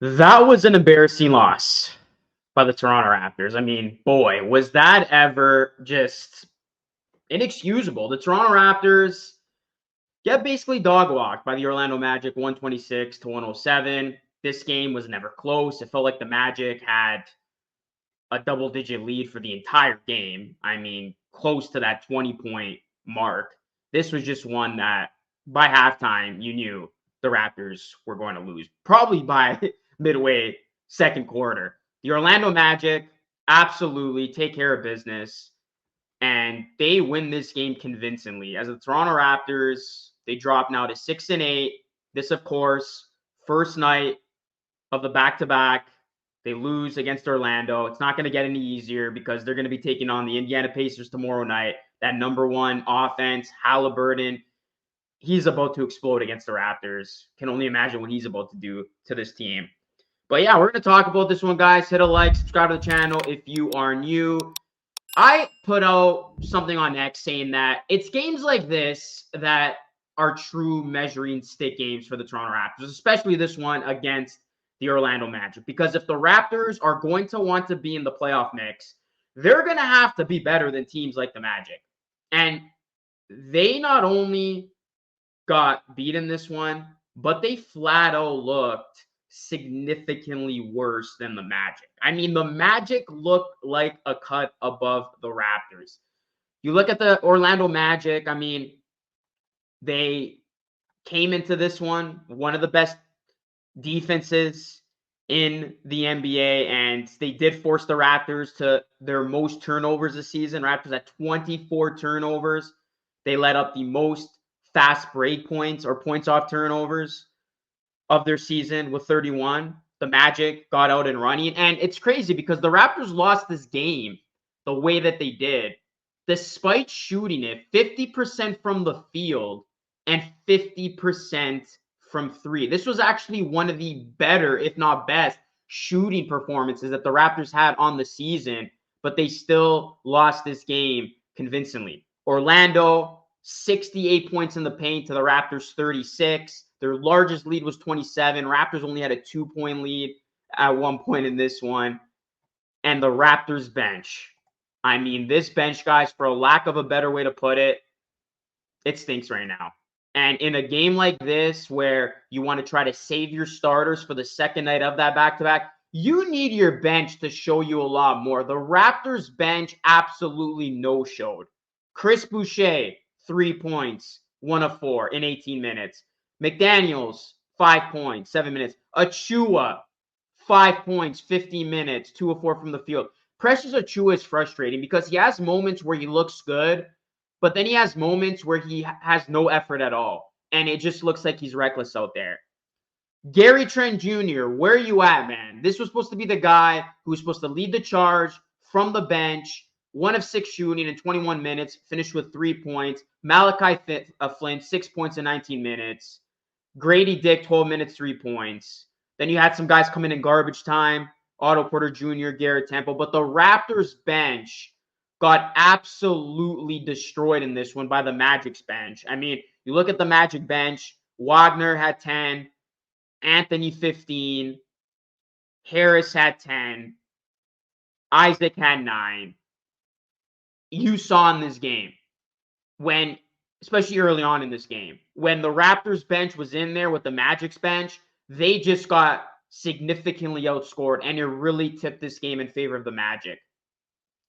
That was an embarrassing loss by the Toronto Raptors. I mean, boy, was that ever just inexcusable. The Toronto Raptors get basically dog walked by the Orlando Magic 126 to 107. This game was never close. It felt like the Magic had a double digit lead for the entire game. I mean, close to that 20-point mark. This was just one that by halftime, you knew the Raptors were going to lose, probably by midway second quarter. The Orlando Magic absolutely take care of business, and they win this game convincingly. As the Toronto Raptors, they drop now to 6-8. This, of course, first night of the back-to-back. They lose against Orlando. It's not going to get any easier because they're going to be taking on the Indiana Pacers tomorrow night. That number one offense, Halliburton, he's about to explode against the Raptors. Can only imagine what he's about to do to this team. But yeah, we're going to talk about this one, guys. Hit a like, subscribe to the channel if you are new. I put out something on X saying that it's games like this that are true measuring stick games for the Toronto Raptors, especially this one against the Orlando Magic. Because if the Raptors are going to want to be in the playoff mix, they're going to have to be better than teams like the Magic. And they not only got beat in this one, but they flat out looked significantly worse than the Magic. I mean, the Magic looked like a cut above the Raptors. You look at the Orlando Magic, I mean, they came into this one of the best defenses in the NBA, and they did force the Raptors to their most turnovers this season. Raptors had 24 turnovers. They let up the most fast break points or points off turnovers of their season with 31. The Magic got out and running. And it's crazy because the Raptors lost this game the way that they did, despite shooting it 50% from the field and 50% from three. This was actually one of the better, if not best, shooting performances that the Raptors had on the season, but they still lost this game convincingly. Orlando, 68 points in the paint to the Raptors 36. Their largest lead was 27. Raptors only had a 2-point lead at one point in this one. And the Raptors bench. I mean, this bench, guys, for a lack of a better way to put it, it stinks right now. And in a game like this, where you want to try to save your starters for the second night of that back-to-back, you need your bench to show you a lot more. The Raptors bench absolutely no-showed. Chris Boucher, 3 points, 1 of 4 in 18 minutes. McDaniels, 5 points, 7 minutes. Achua, 5 points, 15 minutes, 2 of 4 from the field. Precious Achua is frustrating because he has moments where he looks good, but then he has moments where he has no effort at all. And it just looks like he's reckless out there. Gary Trent Jr., where are you at, man? This was supposed to be the guy who was supposed to lead the charge from the bench. 1 of 6 shooting in 21 minutes, finished with 3 points. Malachi Flynn, 6 points in 19 minutes. Grady Dick, 12 minutes, 3 points. Then you had some guys come in garbage time. Otto Porter Jr., Garrett Temple. But the Raptors bench got absolutely destroyed in this one by the Magic's bench. I mean, you look at the Magic bench. Wagner had 10. Anthony, 15. Harris had 10. Isaac had 9. You saw in this game when, especially early on in this game, when the Raptors bench was in there with the Magic's bench, they just got significantly outscored, and it really tipped this game in favor of the Magic.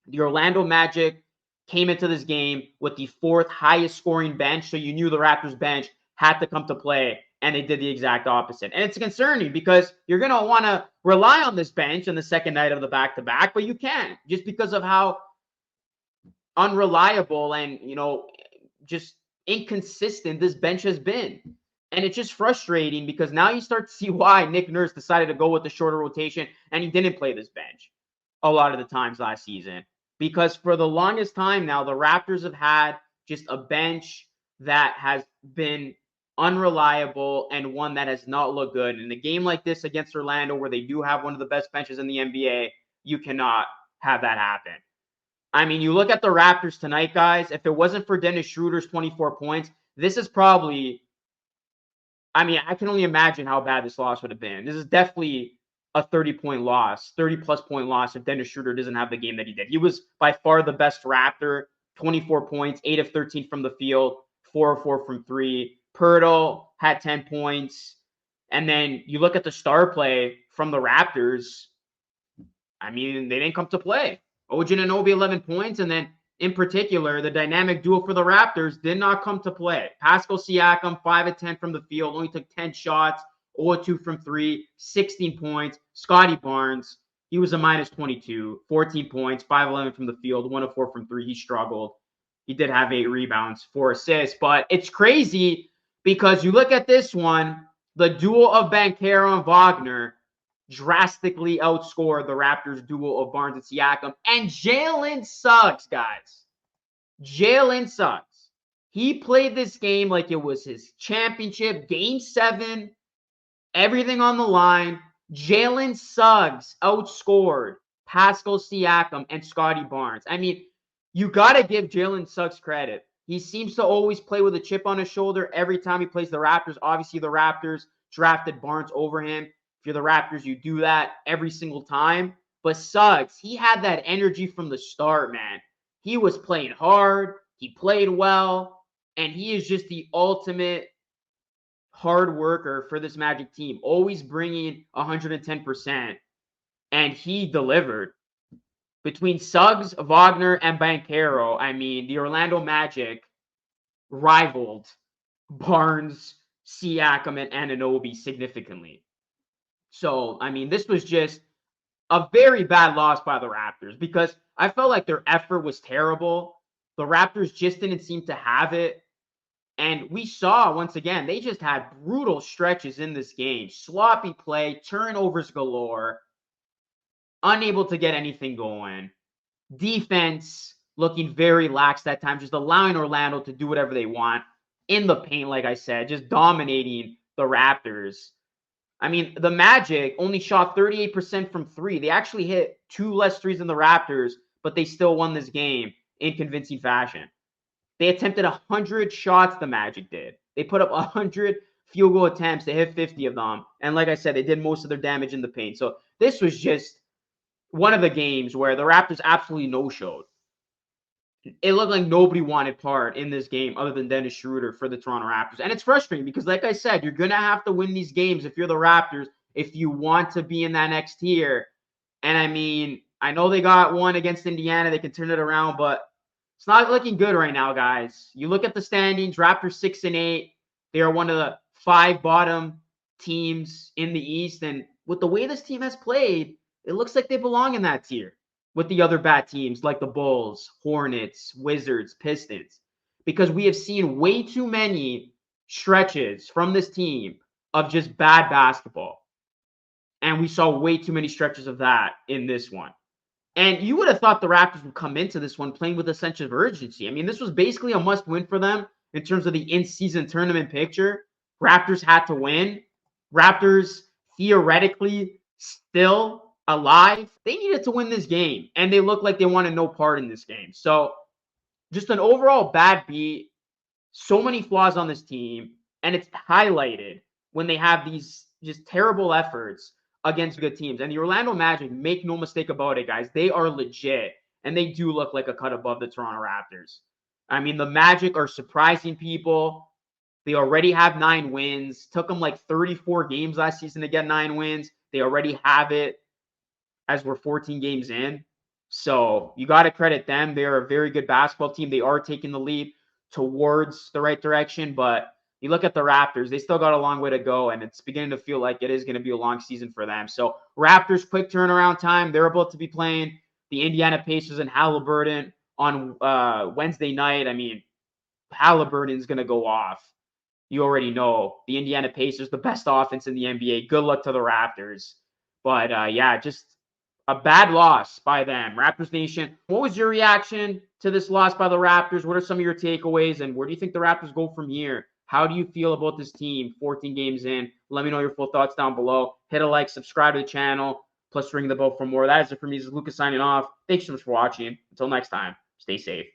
The Orlando Magic came into this game with the 4th highest scoring bench, so you knew the Raptors bench had to come to play, and they did the exact opposite. And it's concerning because you're going to want to rely on this bench in the second night of the back-to-back, but you can't just because of how unreliable and, just inconsistent this bench has been. And it's just frustrating because now you start to see why Nick Nurse decided to go with the shorter rotation and he didn't play this bench a lot of the times last season. Because for the longest time now, the Raptors have had just a bench that has been unreliable and one that has not looked good. In a game like this against Orlando, where they do have one of the best benches in the NBA, you cannot have that happen. I mean, you look at the Raptors tonight, guys. If it wasn't for Dennis Schroeder's 24 points, this is probably, I mean, I can only imagine how bad this loss would have been. This is definitely a 30-point loss, 30-plus point loss if Dennis Schroeder doesn't have the game that he did. He was by far the best Raptor, 24 points, 8 of 13 from the field, 4 of 4 from 3. Pirtle had 10 points. And then you look at the star play from the Raptors. I mean, they didn't come to play. OG Anunoby, 11 points. And then, in particular, the dynamic duo for the Raptors did not come to play. Pascal Siakam, 5 of 10 from the field, only took 10 shots, 0 of 2 from 3, 16 points. Scotty Barnes, he was a minus 22, 14 points, 5 of 11 from the field, 1 of 4 from 3. He struggled. He did have 8 rebounds, 4 assists. But it's crazy because you look at this one, the duo of Banchero and Wagner drastically outscored the Raptors duo of Barnes and Siakam. And Jalen Suggs, guys. Jalen Suggs. He played this game like it was his championship, game 7, everything on the line. Jalen Suggs outscored Pascal Siakam and Scotty Barnes. I mean, you got to give Jalen Suggs credit. He seems to always play with a chip on his shoulder every time he plays the Raptors. Obviously, the Raptors drafted Barnes over him. If you're the Raptors, you do that every single time. But Suggs, he had that energy from the start, man. He was playing hard. He played well. And he is just the ultimate hard worker for this Magic team, always bringing 110%. And he delivered. Between Suggs, Wagner, and Banchero, I mean, the Orlando Magic rivaled Barnes, Siakam, and Anunoby significantly. So, I mean, this was just a very bad loss by the Raptors because I felt like their effort was terrible. The Raptors just didn't seem to have it. And we saw, once again, they just had brutal stretches in this game. Sloppy play, turnovers galore, unable to get anything going. Defense looking very lax that time, just allowing Orlando to do whatever they want in the paint, like I said, just dominating the Raptors. I mean, the Magic only shot 38% from 3. They actually hit 2 less threes than the Raptors, but they still won this game in convincing fashion. They attempted 100 shots, the Magic did. They put up 100 field goal attempts. They hit 50 of them. And like I said, they did most of their damage in the paint. So this was just one of the games where the Raptors absolutely no-showed. It looked like nobody wanted part in this game other than Dennis Schroeder for the Toronto Raptors. And it's frustrating because, like I said, you're going to have to win these games if you're the Raptors, if you want to be in that next tier. And, I mean, I know they got one against Indiana. They can turn it around, but it's not looking good right now, guys. You look at the standings, Raptors 6-8. They are one of the 5 bottom teams in the East. And with the way this team has played, it looks like they belong in that tier with the other bad teams like the Bulls, Hornets, Wizards, Pistons, because we have seen way too many stretches from this team of just bad basketball. And we saw way too many stretches of that in this one. And you would have thought the Raptors would come into this one playing with a sense of urgency. I mean, this was basically a must-win for them in terms of the in-season tournament picture. Raptors had to win. Raptors theoretically still alive. They needed to win this game, and they look like they wanted no part in this game. So just an overall bad beat. So many flaws on this team, and it's highlighted when they have these just terrible efforts against good teams. And the Orlando Magic, make no mistake about it, guys, they are legit, and they do look like a cut above the Toronto Raptors. I mean, the Magic are surprising people. They already have 9 wins. Took them like 34 games last season to get 9 wins. They already have it as we're 14 games in. So you got to credit them. They're a very good basketball team. They are taking the lead towards the right direction, but you look at the Raptors, they still got a long way to go, and it's beginning to feel like it is going to be a long season for them. So Raptors, quick turnaround time. They're about to be playing the Indiana Pacers and Halliburton on Wednesday night. I mean, Halliburton's going to go off. You already know the Indiana Pacers, the best offense in the NBA. Good luck to the Raptors. But yeah, just a bad loss by them. Raptors Nation, what was your reaction to this loss by the Raptors? What are some of your takeaways, and where do you think the Raptors go from here? How do you feel about this team 14 games in? Let me know your full thoughts down below. Hit a like, subscribe to the channel, plus ring the bell for more. That is it for me. This is Lucas signing off. Thanks so much for watching. Until next time, stay safe.